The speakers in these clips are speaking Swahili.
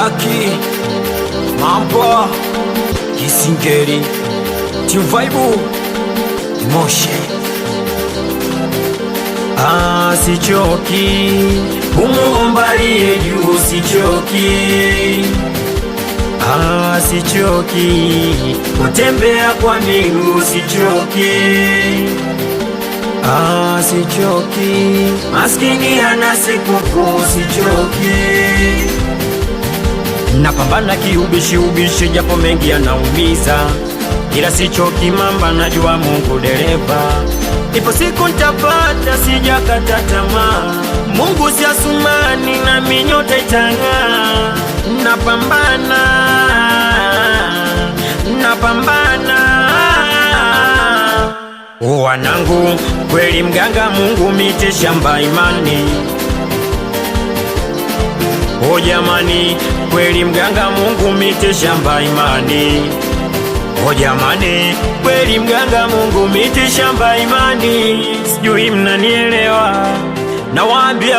Blacki, Mambo, Kisingeri, Team Vibe, Moshi. Sichoki, umuombalie juu sichoki. Sichoki, kutembea kwa miguu sichoki. Sichoki, maskini ana sikukuu sichoki. Napambana kiubishi japo mengi yanaumiza, ila sichoki mamba, najua Mungu dereva. Ipo siku nitapata, sijakata tamaa. Mungu si Asumani na minyota itang'aa. Napambana, wanangu, kweli mganga Mungu mite shamba imani. Jamani, kweli mganga Mungu mite shamba imani. Jamani, kweli mganga Mungu mite shamba imani. Sijui mnanielewa, nawaambia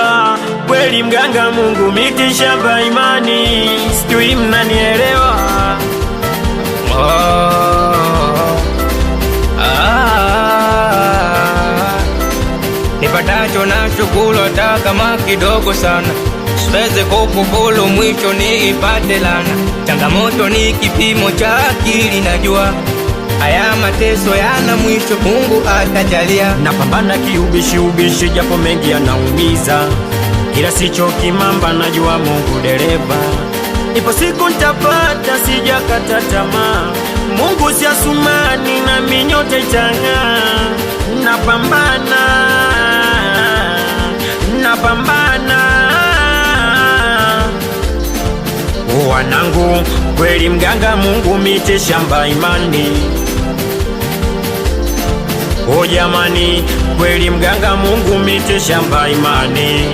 kweli mganga Mungu mite shamba imani. Sijui mnanielewa. Nipatacho na shukuru hata kama kidogo sana, siweze kukufulu mwisho ni ipate lana. Changamoto ni kipimo cha akili, najua haya mateso yana mwisho, Mungu atajalia. Napambana kiubishi japo mengi yanaumiza, ila sichoki mamba, najua Mungu dereva. Ipo siku nitapata, sijakata tamaa. Mungu si Asumani na minyota itang'aa. Napambana, wanangu, kweli mganga Mungu mite shamba imani. Jamani, kweli mganga Mungu mite shamba imani.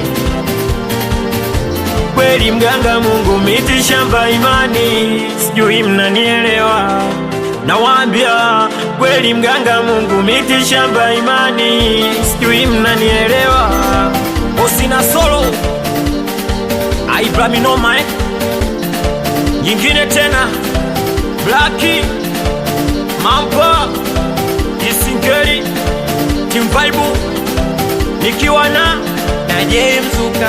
Kweli mganga Mungu mite shamba imani. Sijui mnanielewa, nawaambia kweli mganga Mungu mite shamba imani. Sijui mnanielewa. Osina solo Aibraminoma nyingine tena, Blacki, Mambo, Kisingeri, Team Vibe, nikiwa na James Zuka.